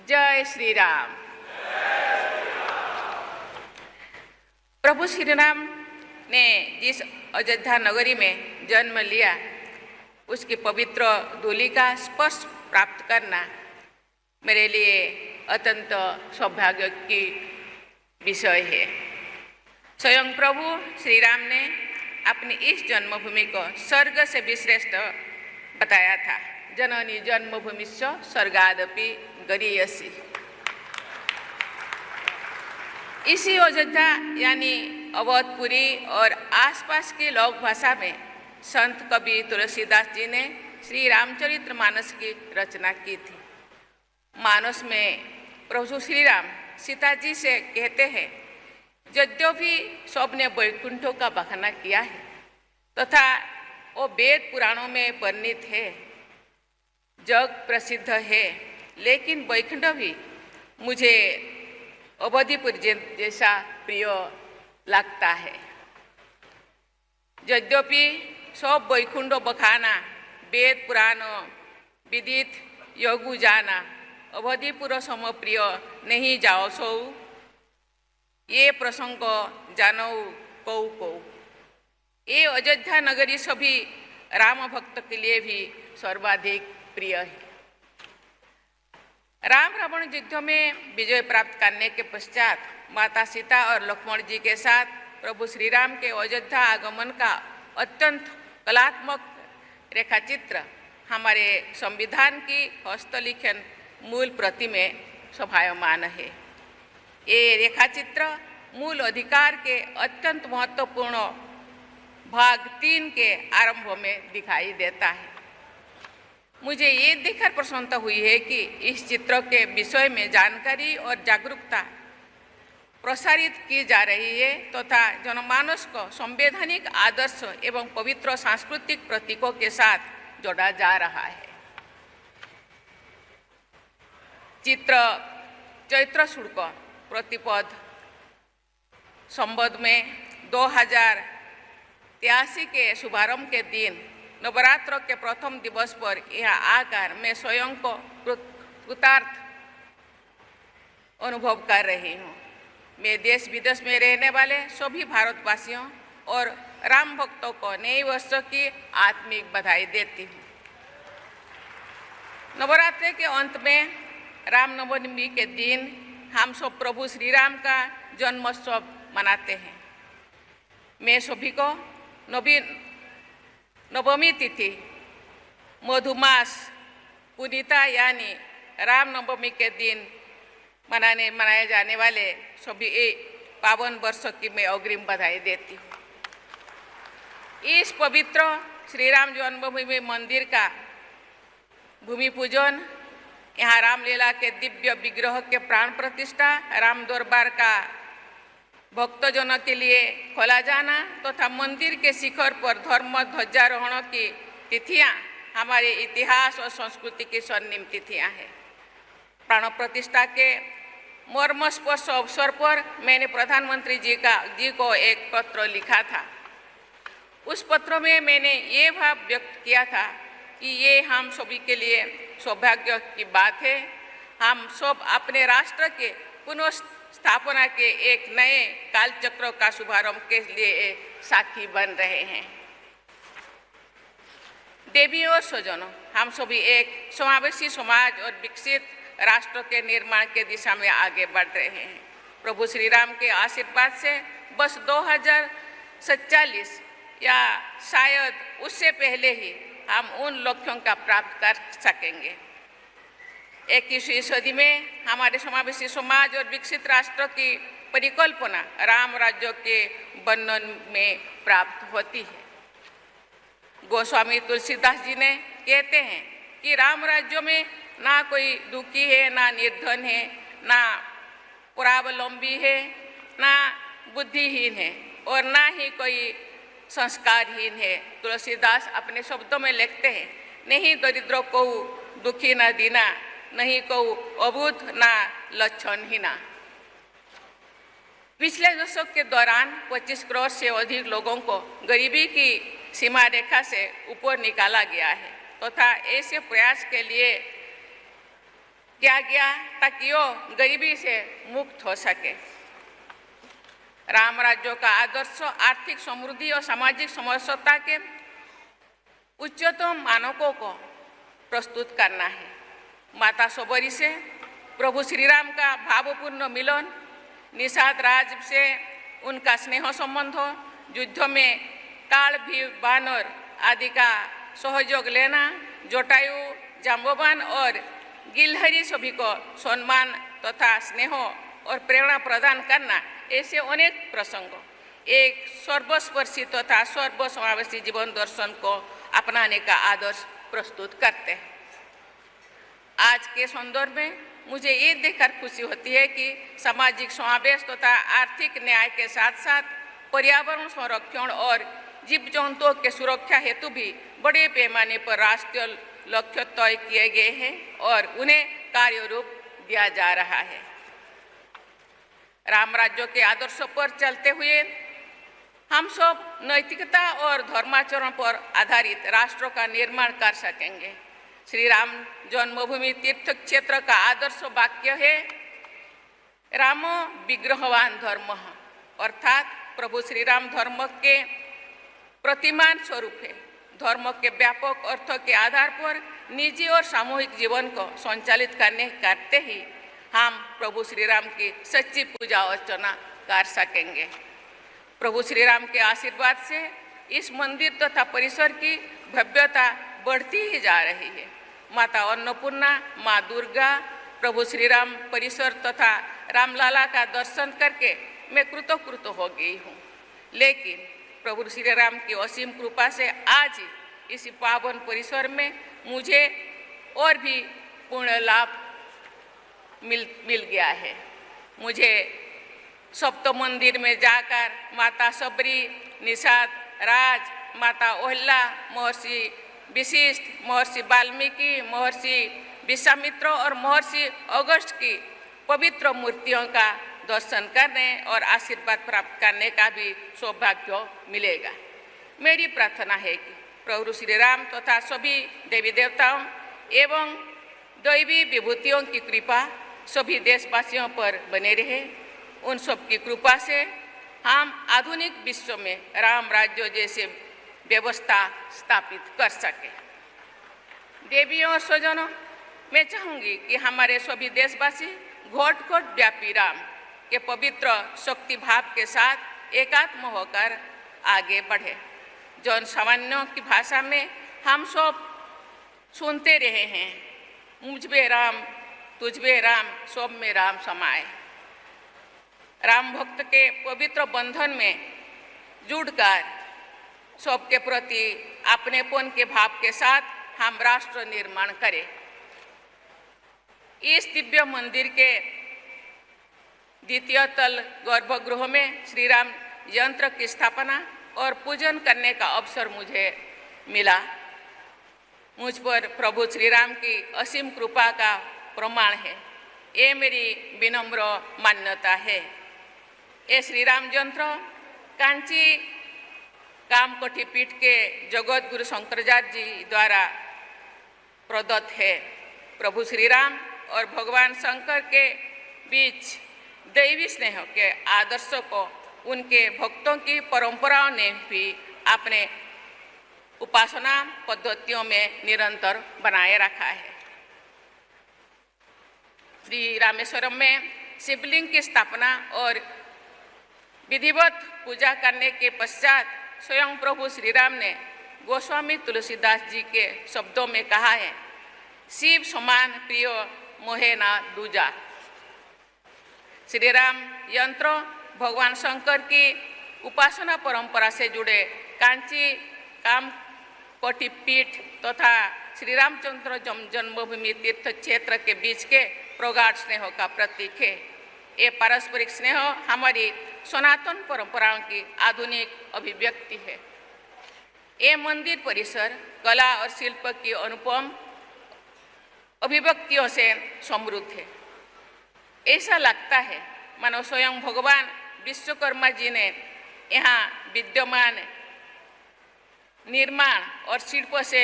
जय श्री राम। प्रभु श्री राम ने जिस अयोध्या नगरी में जन्म लिया उसकी पवित्र धूलि का स्पर्श प्राप्त करना मेरे लिए अत्यंत सौभाग्य की विषय है। स्वयं प्रभु श्री राम ने अपनी इस जन्मभूमि को स्वर्ग से भी श्रेष्ठ बताया था। जननी जन्मभूमिश्च स्वर्गादपि गरीयसी। इसी अयोध्या यानी अवधपुरी और आसपास के लोक भाषा में संत कवि तुलसीदास जी ने श्री रामचरितमानस की रचना की थी। मानस में प्रभु श्री राम सीता जी से कहते हैं, यद्यपि सबने वैकुंठों का बखाना किया है तथा वो वेद पुराणों में वर्णित है, जग प्रसिद्ध है, लेकिन वैकुंठ भी मुझे अवधिपुर जैसा प्रिय लगता है। यद्यपि सब वैकुंठ बखाना वेद पुराण विदित योगु जाना, अवधिपुर सम प्रिय नहीं जाओ सो, ये प्रसंग जानो कौ कौ। ये अयोध्या नगरी सभी राम भक्त के लिए भी सर्वाधिक प्रिय है। राम रावण युद्ध में विजय प्राप्त करने के पश्चात माता सीता और लक्ष्मण जी के साथ प्रभु श्री राम के अयोध्या आगमन का अत्यंत कलात्मक रेखाचित्र हमारे संविधान की हस्तलिखन मूल प्रति में शोभायमान है। ये रेखाचित्र मूल अधिकार के अत्यंत महत्वपूर्ण भाग 3 के आरंभ में दिखाई देता है। मुझे ये देखकर प्रसन्नता हुई है कि इस चित्र के विषय में जानकारी और जागरूकता प्रसारित की जा रही है तथा जनमानस को संवैधानिक आदर्श एवं पवित्र सांस्कृतिक प्रतीकों के साथ जोड़ा जा रहा है। चित्र चैत्र शुक्ल प्रतिपद संवत में 2083 के शुभारंभ के दिन नवरात्र के प्रथम दिवस पर यहाँ आकर मैं स्वयं को कृतार्थ अनुभव कर रही हूँ। मैं देश विदेश में रहने वाले सभी भारतवासियों और राम भक्तों को नए वर्ष की आत्मिक बधाई देती हूँ। नवरात्रि के अंत में रामनवमी के दिन हम सब प्रभु श्री राम का जन्मोत्सव मनाते हैं। मैं सभी को नवमी तिथि मधुमास पुनीता यानी रामनवमी के दिन मनाए जाने वाले सभी पावन वर्ष की मैं अग्रिम बधाई देती हूँ। इस पवित्र श्री राम जन्मभूमि मंदिर का भूमि पूजन, यहाँ रामलीला के दिव्य विग्रह के प्राण प्रतिष्ठा, राम दरबार का भक्तजनों के लिए खोला जाना तथा मंदिर के शिखर पर धर्म ध्वजारोहण की तिथियां हमारे इतिहास और संस्कृति की स्वर्णिम तिथियां हैं। प्राण प्रतिष्ठा के मर्मस्पर्श अवसर पर मैंने प्रधानमंत्री जी को एक पत्र लिखा था। उस पत्र में मैंने ये भाव व्यक्त किया था कि ये हम सभी के लिए सौभाग्य की बात है। हम सब अपने राष्ट्र के पुनः स्थापना के एक नए कालचक्र का शुभारंभ के लिए साथी बन रहे हैं। देवी और स्वजनों, हम सभी एक समावेशी समाज और विकसित राष्ट्र के निर्माण के दिशा में आगे बढ़ रहे हैं। प्रभु श्री राम के आशीर्वाद से बस 2047 या शायद उससे पहले ही हम उन लक्ष्यों का प्राप्त कर सकेंगे। 21वीं सदी में हमारे समावेशी समाज और विकसित राष्ट्र की परिकल्पना राम राज्य के वर्णन में प्राप्त होती है। गोस्वामी तुलसीदास जी ने कहते हैं कि राम राज्य में ना कोई दुखी है, ना निर्धन है, ना परावलंबी है, ना बुद्धिहीन है और ना ही कोई संस्कारहीन है। तुलसीदास अपने शब्दों में लिखते हैं, नहीं दरिद्रों को दुखी न दीना, नहीं को अबूझ ना लक्षणहीना। पिछले दशक के दौरान 25 करोड़ से अधिक लोगों को गरीबी की सीमा रेखा से ऊपर निकाला गया है तथा ऐसे प्रयास के लिए किया गया ताकि वो गरीबी से मुक्त हो सके। राम राज्य का आदर्श आर्थिक समृद्धि और सामाजिक समरसता के उच्चतम मानकों को प्रस्तुत करना है। माता सबरी से प्रभु श्री राम का भावपूर्ण मिलन, निषाद राज से उनका स्नेह संबंध, युद्ध में काल भी बानर आदि का सहयोग लेना, जटायु, जाम्बवान और गिलहरी सभी को सम्मान तथा स्नेह और प्रेरणा प्रदान करना, ऐसे अनेक प्रसंग एक सर्वस्पर्शी तथा सर्वसमावेशी जीवन दर्शन को अपनाने का आदर्श प्रस्तुत करते हैं। आज के संदर्भ में मुझे ये देखकर खुशी होती है कि सामाजिक समावेश तथा आर्थिक न्याय के साथ साथ पर्यावरण संरक्षण और जीव जंतुओं के सुरक्षा हेतु भी बड़े पैमाने पर राष्ट्रीय लक्ष्य तय किए गए हैं और उन्हें कार्य रूप दिया जा रहा है। राम राज्य के आदर्शों पर चलते हुए हम सब नैतिकता और धर्माचरण पर आधारित राष्ट्र का निर्माण कर सकेंगे। श्री राम जन्मभूमि तीर्थ क्षेत्र का आदर्श वाक्य है, रामो विग्रहवान धर्म, अर्थात प्रभु श्री राम धर्म के प्रतिमान स्वरूप है। धर्म के व्यापक अर्थ के आधार पर निजी और सामूहिक जीवन को संचालित करते ही हम प्रभु श्री राम की सच्ची पूजा अर्चना कर सकेंगे। प्रभु श्री राम के आशीर्वाद से इस मंदिर तथा परिसर की भव्यता बढ़ती ही जा रही है। माता अन्नपूर्णा, माँ दुर्गा, प्रभु श्री राम परिसर तथा रामलला का दर्शन करके मैं कृतकृत हो गई हूँ। लेकिन प्रभु श्री राम की असीम कृपा से आज इसी पावन परिसर में मुझे और भी पूर्ण लाभ मिल गया है। मुझे सप्त मंदिर में जाकर माता सबरी, निषाद राज, माता ओहला, महर्षि विशिष्ट, महर्षि वाल्मीकि, महर्षि विश्वामित्र और महर्षि अगस्त की पवित्र मूर्तियों का दर्शन करने और आशीर्वाद प्राप्त करने का भी सौभाग्य मिलेगा। मेरी प्रार्थना है कि प्रभु श्री राम तथा सभी देवी देवताओं एवं दैवी विभूतियों की कृपा सभी देशवासियों पर बने रहे। उन सब की कृपा से हम आधुनिक विश्व में राम राज्य जैसे व्यवस्था स्थापित कर सके। देवियों और स्वजनों, मैं चाहूँगी कि हमारे सभी देशवासी घोट घोट व्यापी राम के पवित्र शक्ति भाव के साथ एकात्म होकर आगे बढ़े। जन सामान्यों की भाषा में हम सब सुनते रहे हैं, मुझ में राम, तुझ में राम, सब में राम समाए। राम भक्त के पवित्र बंधन में जुड़कर सबके प्रति अपनेपन के भाव के साथ हम राष्ट्र निर्माण करें। इस दिव्य मंदिर के द्वितीय तल गर्भगृह में श्री राम यंत्र की स्थापना और पूजन करने का अवसर मुझे मिला। मुझ पर प्रभु श्री राम की असीम कृपा का प्रमाण है। ये मेरी विनम्र मान्यता है। ये श्री राम यंत्र कांची कामकोठी पीठ के जगत गुरु शंकराचार्य जी द्वारा प्रदत्त है। प्रभु श्री राम और भगवान शंकर के बीच दैवी स्नेह के आदर्शों को उनके भक्तों की परंपराओं ने भी अपने उपासना पद्धतियों में निरंतर बनाए रखा है। श्री रामेश्वरम में शिवलिंग की स्थापना और विधिवत पूजा करने के पश्चात स्वयं प्रभु श्री राम ने गोस्वामी तुलसीदास जी के शब्दों में कहा है, शिव समान प्रिय मोहे ना दूजा। श्री राम यंत्र भगवान शंकर की उपासना परंपरा से जुड़े कांची कामकोठी पीठ तथा श्री रामचंद्र जन्मभूमि तीर्थ क्षेत्र के बीच के प्रगाढ़ स्नेह का प्रतीक है। ये पारस्परिक स्नेह हमारी सनातन परंपराओं की आधुनिक अभिव्यक्ति है। ये मंदिर परिसर कला और शिल्प की अनुपम अभिव्यक्तियों से समृद्ध है। ऐसा लगता है मानो स्वयं भगवान विश्वकर्मा जी ने यहाँ विद्यमान निर्माण और शिल्प से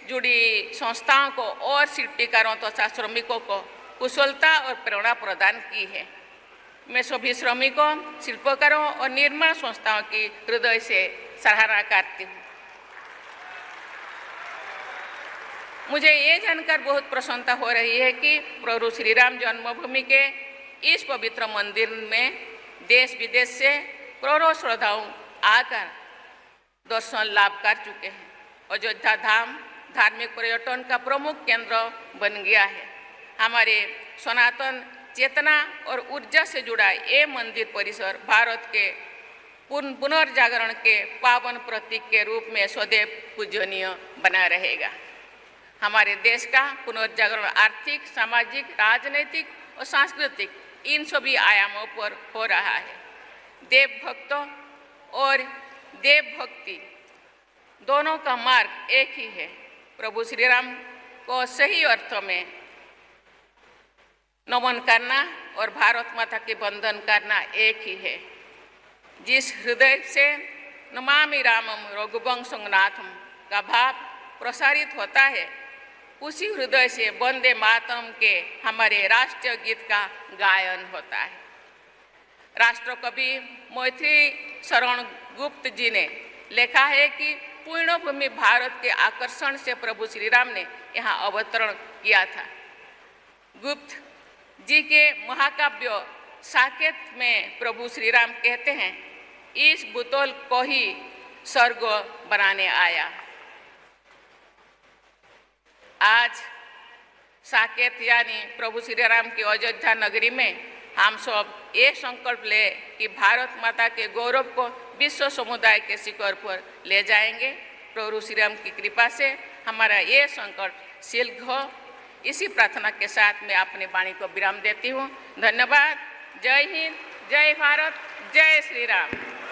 जुड़ी संस्थाओं को और शिल्पकारों तथा श्रमिकों को कुशलता और प्रेरणा प्रदान की है। मैं सभी श्रमिकों, शिल्पकारों और निर्माण संस्थाओं की हृदय से सराहना करती हूँ। मुझे ये जानकर बहुत प्रसन्नता हो रही है कि प्रभु श्री राम जन्मभूमि के इस पवित्र मंदिर में देश विदेश से करोड़ों श्रद्धालु आकर दर्शन लाभ कर चुके हैं। अयोध्या धाम धार्मिक पर्यटन का प्रमुख केंद्र बन गया है। हमारे सनातन चेतना और ऊर्जा से जुड़ा ये मंदिर परिसर भारत के पुनर्जागरण के पावन प्रतीक के रूप में सदैव पूजनीय बना रहेगा। हमारे देश का पुनर्जागरण आर्थिक, सामाजिक, राजनीतिक और सांस्कृतिक इन सभी आयामों पर हो रहा है। देवभक्तों और देवभक्ति दोनों का मार्ग एक ही है। प्रभु श्री राम को सही अर्थों में नमन करना और भारत माता के बंधन करना एक ही है। जिस हृदय से नमामि रामम रघुवंशं नाथम का भाव प्रसारित होता है, उसी हृदय से वंदे मातरम के हमारे राष्ट्रीय गीत का गायन होता है। राष्ट्रकवि मैथिली शरण गुप्त जी ने लिखा है कि पुण्यभूमि भारत के आकर्षण से प्रभु श्री राम ने यहाँ अवतरण किया था। गुप्त जी के महाकाव्य साकेत में प्रभु श्री राम कहते हैं, इस बुतौल को ही स्वर्ग बनाने आया। आज साकेत यानी प्रभु श्री राम की अयोध्या नगरी में हम सब ये संकल्प ले कि भारत माता के गौरव को विश्व समुदाय के शिखर पर ले जाएंगे। प्रभु श्री राम की कृपा से हमारा ये संकल्प सिद्ध हो। इसी प्रार्थना के साथ मैं अपनी वाणी को विराम देती हूँ। धन्यवाद। जय हिंद, जय भारत, जय श्री राम।